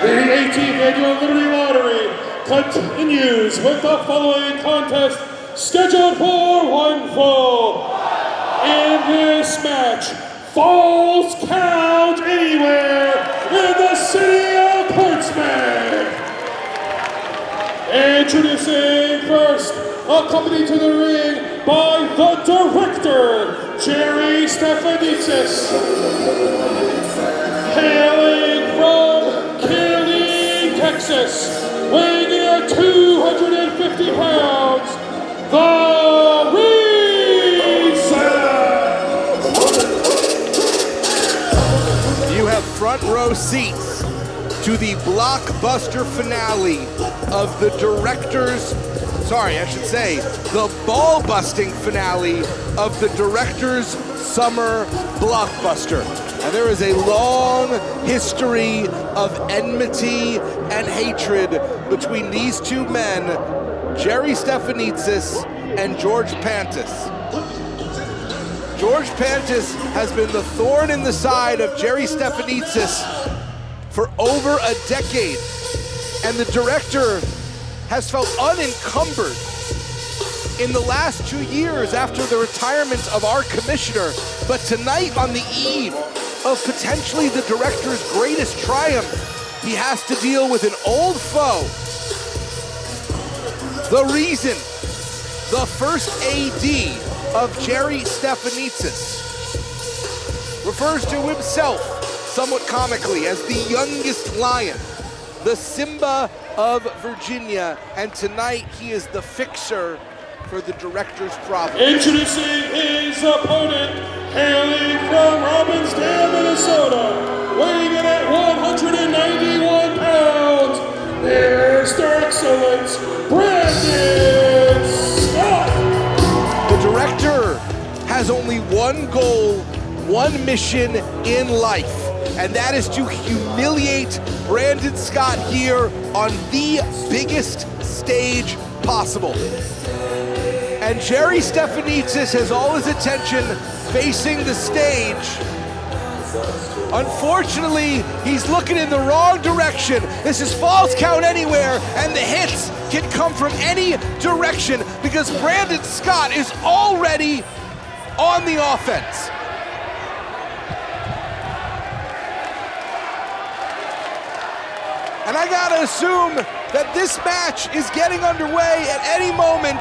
The 18th Annual Liberty Lottery continues with the following contest scheduled for one fall. In this match, falls count anywhere in the city of Portsmouth. Introducing first, accompanied to the ring by the director, Jerry Stephanitsis. Hailing from Kearney, Texas, weighing in at 250 pounds, the Xcellence. You have front row seats to the blockbuster finale of the the ball-busting finale of the Director's Summer Blockbuster. And there is a long history of enmity and hatred between these two men, Jerry Stephanitsis and George Pantis. George Pantis has been the thorn in the side of Jerry Stephanitsis for over a decade, and the director has felt unencumbered in the last 2 years after the retirement of our commissioner. But tonight, on the eve of potentially the director's greatest triumph, he has to deal with an old foe. The reason, the first AD of Jerry Stephanitsis, refers to himself somewhat comically as the youngest lion, the Simba of Virginia, and tonight he is the fixer for the director's problem. Introducing his opponent, hailing from Robbinsdale, Minnesota, weighing in at 191 pounds, Mr. Xcellence, Brandon Scott. The director has only one goal, one mission in life, and that is to humiliate Brandon Scott here on the biggest stage possible. And Jerry Stephanitsis has all his attention facing the stage. Unfortunately, he's looking in the wrong direction. This is falls count anywhere, and the hits can come from any direction because Brandon Scott is already on the offense. And I gotta assume that this match is getting underway at any moment,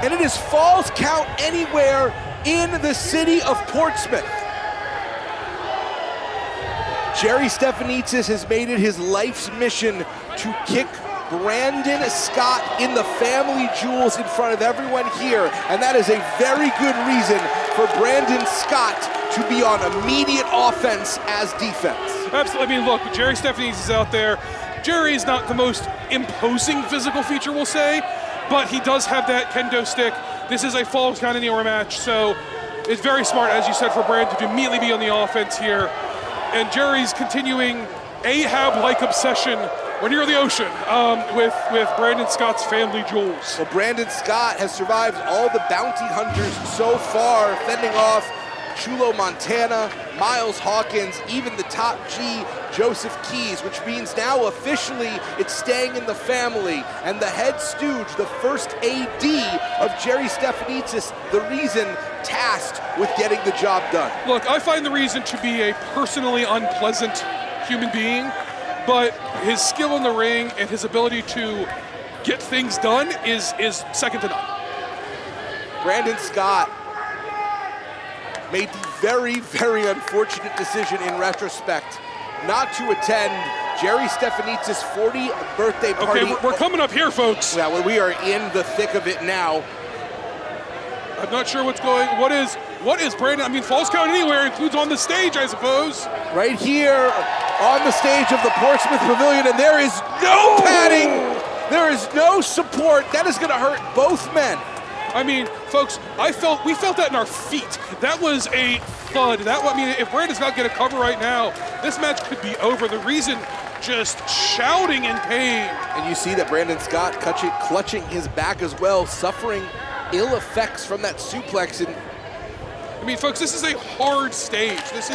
and it is falls count anywhere in the city of Portsmouth. Jerry Stephanitsis has made it his life's mission to kick Brandon Scott in the family jewels in front of everyone here, and that is a very good reason for Brandon Scott to be on immediate offense as defense. Absolutely. I mean, look, Jerry Stephanitsis is out there. Jerry is not the most imposing physical feature, we'll say, but he does have that kendo stick. This is a falls count anywhere match, so it's very smart, as you said, for Brandon to immediately be on the offense here. And Jerry's continuing Ahab-like obsession. We're near the ocean with Brandon Scott's family jewels. Well, Brandon Scott has survived all the bounty hunters so far, fending off Chulo Montana, Miles Hawkins, even the top G, Joseph Keys, which means now officially it's staying in the family. And the head stooge, the first AD of Jerry Stephanitsis, the reason tasked with getting the job done. Look, I find the reason to be a personally unpleasant human being, but his skill in the ring and his ability to get things done is second to none. Brandon Scott made the very, very unfortunate decision in retrospect not to attend Jerry Stephanitsis' 40th birthday party. Okay, we're coming up here, folks. Yeah, well, we are in the thick of it now. I'm not sure what's going, what is Brandon, I mean, falls count anywhere includes on the stage, I suppose. Right here on the stage of the Portsmouth Pavilion, and there is no padding, there is no support. That is gonna hurt both men. I mean, folks, we felt that in our feet. That was a thud. I mean, if Brandon's not getting a cover right now, this match could be over. The reason, just shouting in pain. And you see that Brandon Scott clutching his back as well, suffering ill effects from that suplex. And I mean, folks, this is a hard stage. This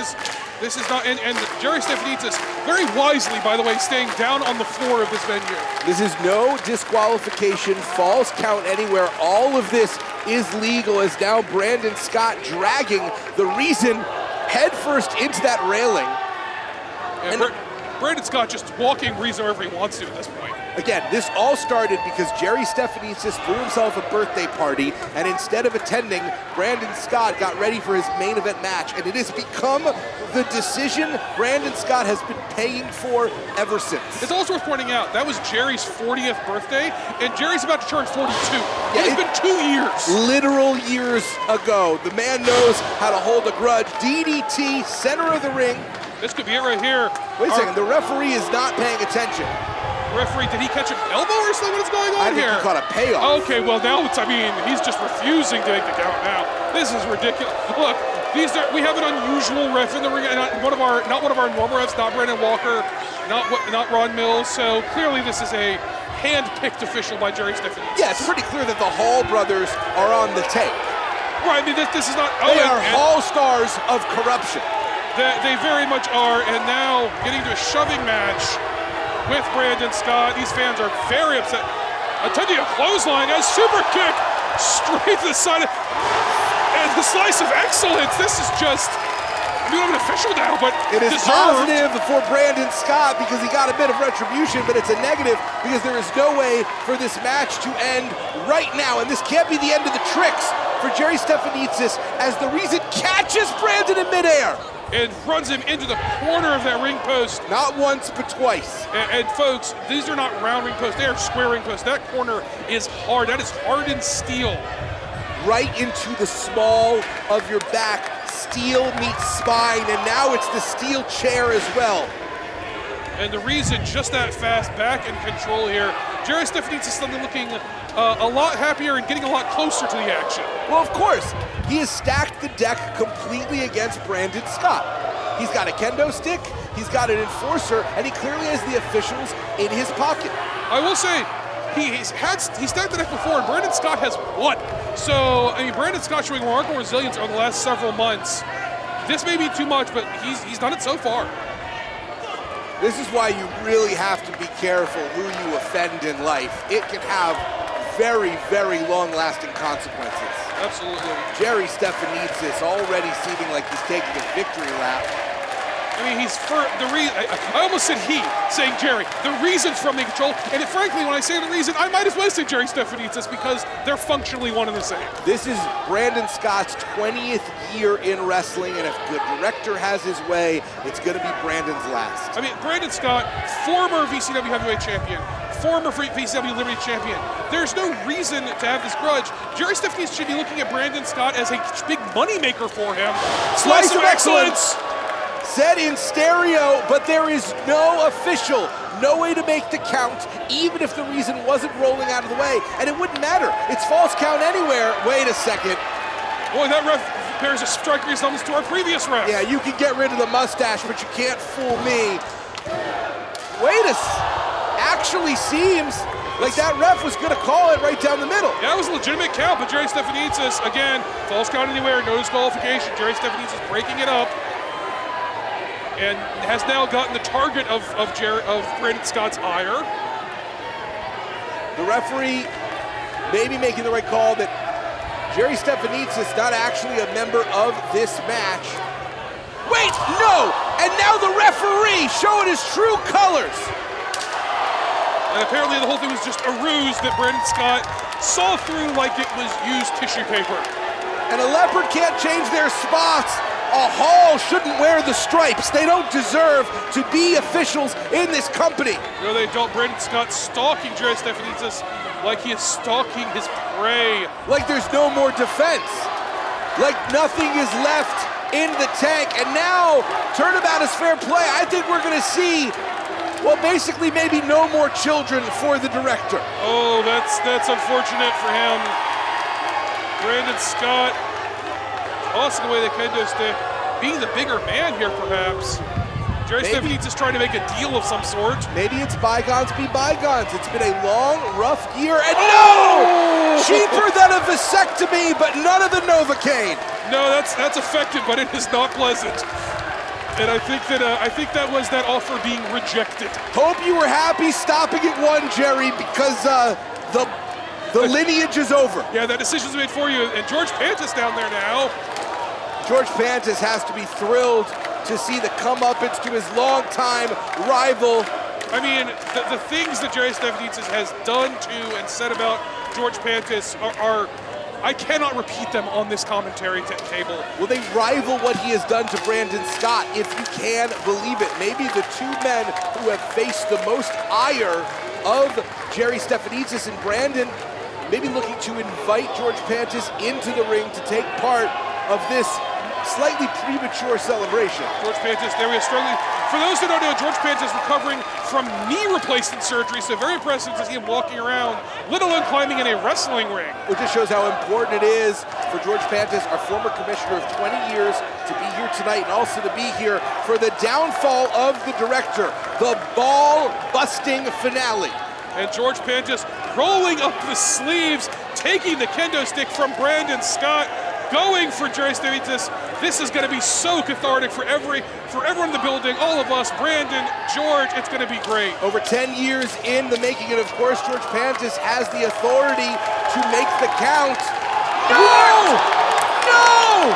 This is not, and Jerry Stephanitsis, very wisely, by the way, staying down on the floor of this venue. This is no disqualification, falls count anywhere. All of this is legal as now Brandon Scott dragging the Reason headfirst into that railing. And Brandon Scott just walking Reason wherever he wants to at this point. Again, this all started because Jerry Stephanitsis threw himself a birthday party, and instead of attending, Brandon Scott got ready for his main event match, and it has become the decision Brandon Scott has been paying for ever since. It's also worth pointing out, that was Jerry's 40th birthday, and Jerry's about to turn 42. Yeah, it's been 2 years. Literal years ago. The man knows how to hold a grudge. DDT, center of the ring. This could be it right here. Wait a second, the referee is not paying attention. Referee, did he catch an elbow or something? What's going on here? I think he caught a payoff. Okay, well now he's just refusing to make the count now. This is ridiculous. Look, we have an unusual ref in the ring, and not one of our normal refs, not Brandon Walker, not Ron Mills. So clearly this is a hand-picked official by Jerry Stephanitsis. Yeah, it's pretty clear that the Hall brothers are on the tape. Right, I mean this is not. They are Hall stars of corruption. They very much are, and now getting to a shoving match with Brandon Scott. These fans are very upset. Attempting a clothesline, a super kick straight to the side, and the slice of Xcellence. This is just, we don't have an official now, but it is deserved. Positive for Brandon Scott because he got a bit of retribution, but it's a negative because there is no way for this match to end right now, and this can't be the end of the tricks for Jerry Stephanitsis as the Reason catches Brandon in midair. And runs him into the corner of that ring post. Not once, but twice. And folks, these are not round ring posts, they are square ring posts. That corner is hard, that is hardened steel. Right into the small of your back. Steel meets spine, and now it's the steel chair as well. And the Reason just that fast, back in control here. Jerry Stephanitsis is suddenly looking a lot happier and getting a lot closer to the action. Well, of course, he has stacked the deck completely against Brandon Scott. He's got a kendo stick, he's got an enforcer, and he clearly has the officials in his pocket. I will say, he stacked the deck before, and Brandon Scott has won. So, I mean, Brandon Scott showing remarkable resilience over the last several months. This may be too much, but he's done it so far. This is why you really have to be careful who you offend in life. It can have very, very long-lasting consequences. Absolutely. Jerry Stephanitsis already seeming like he's taking a victory lap. I mean, he's for the reason. I almost said saying Jerry. The Reason's from the control, and frankly, when I say the Reason, I might as well say Jerry Stephanitsis because they're functionally one and the same. This is Brandon Scott's 20th year in wrestling, and if the director has his way, it's going to be Brandon's last. I mean, Brandon Scott, former VCW heavyweight champion, former VCW Liberty champion. There's no reason to have this grudge. Jerry Stephanitsis should be looking at Brandon Scott as a big moneymaker for him. Slice of Xcellence! Said in stereo, but there is no official, no way to make the count, even if the Reason wasn't rolling out of the way. And it wouldn't matter. It's false count anywhere. Wait a second. Boy, that ref bears a striking resemblance to our previous ref. Yeah, you can get rid of the mustache, but you can't fool me. Actually seems like that ref was going to call it right down the middle. Yeah, it was a legitimate count, but Jerry Stephanitsis, again, false count anywhere, no disqualification. Jerry Stephanitsis breaking it up. And has now gotten the target of Brandon Scott's ire. The referee may be making the right call that Jerry Stephanitsis is not actually a member of this match. Wait, no! And now the referee showing his true colors. And apparently the whole thing was just a ruse that Brandon Scott saw through like it was used tissue paper. And a leopard can't change their spots. A Hall shouldn't wear the stripes. They don't deserve to be officials in this company. No, they don't. Brandon Scott stalking Jerry Stephanitsis like he is stalking his prey. Like there's no more defense. Like nothing is left in the tank. And now, turnabout is fair play. I think we're going to see, well, basically maybe no more children for the director. Oh, that's unfortunate for him. Brandon Scott tossing away the kendo stick, being the bigger man here, perhaps. Jerry Stephanitsis is trying to make a deal of some sort. Maybe it's bygones be bygones. It's been a long, rough year, and no! Cheaper than a vasectomy, but none of the Novocaine. No, that's effective, but it is not pleasant. And I think that was that offer being rejected. Hope you were happy stopping at 1, Jerry, because the lineage is over. Yeah, that decision's made for you. And George Pantis down there now. George Pantis has to be thrilled to see the comeuppance to his longtime rival. I mean, the things that Jerry Stephanitsis has done to and said about George Pantis are I cannot repeat them on this commentary table. Well, they rival what he has done to Brandon Scott, if you can believe it. Maybe the two men who have faced the most ire of Jerry Stephanitsis and Brandon, maybe looking to invite George Pantis into the ring to take part of this slightly premature celebration. George Pantis, there we are struggling. For those who don't know, George Pantis recovering from knee replacement surgery, so very impressive to see him walking around, let alone climbing in a wrestling ring. It just shows how important it is for George Pantis, our former commissioner of 20 years, to be here tonight and also to be here for the downfall of the director, the ball-busting finale. And George Pantis rolling up the sleeves, taking the kendo stick from Brandon Scott, going for Jerry Stephanitsis. This is going to be so cathartic for everyone in the building, all of us, Brandon, George. It's going to be great. Over 10 years in the making, and of course, George Pantis has the authority to make the count. No! No!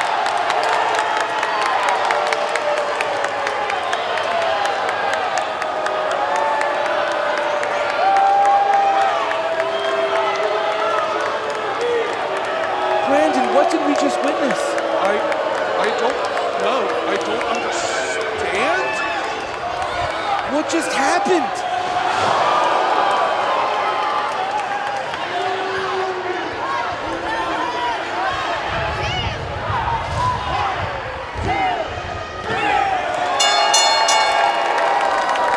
Brandon, what did we just witness? I don't know. I don't understand. What just happened?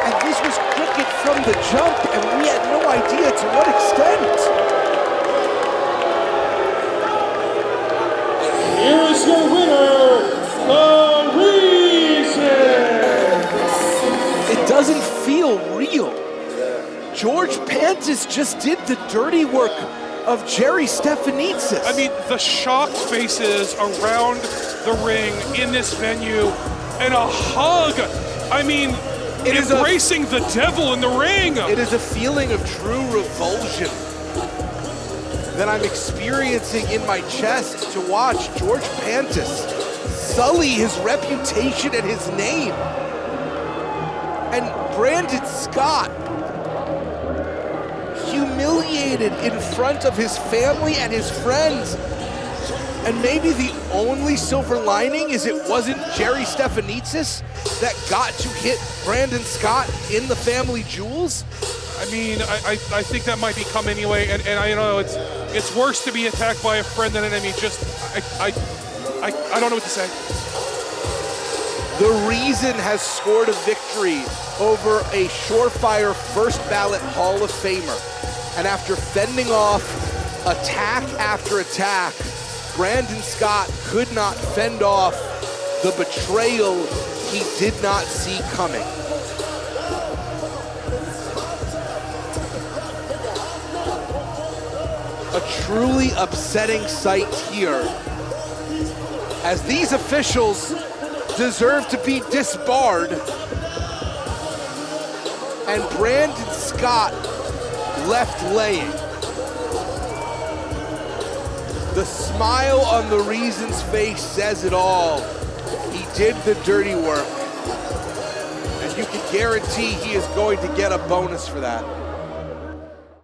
And this was crooked from the jump, and we had no idea to what extent. Here is your winner, The Reason! It doesn't feel real. George Pantis just did the dirty work of Jerry Stephanitsis. I mean, the shocked faces around the ring in this venue, and a hug. I mean, embracing the devil in the ring. It is a feeling of true revulsion that I'm experiencing in my chest to watch George Pantis sully his reputation and his name. And Brandon Scott humiliated in front of his family and his friends. And maybe the only silver lining is it wasn't Jerry Stephanitsis that got to hit Brandon Scott in the family jewels. I mean, I think that might be come anyway, and I know it's worse to be attacked by a friend than an enemy. I don't know what to say. The Reason has scored a victory over a surefire first ballot Hall of Famer. And after fending off attack after attack, Brandon Scott could not fend off the betrayal he did not see coming. A truly upsetting sight here, as these officials deserve to be disbarred, and Brandon Scott left laying. The smile on the Reason's face says it all. He did the dirty work, and you can guarantee he is going to get a bonus for that.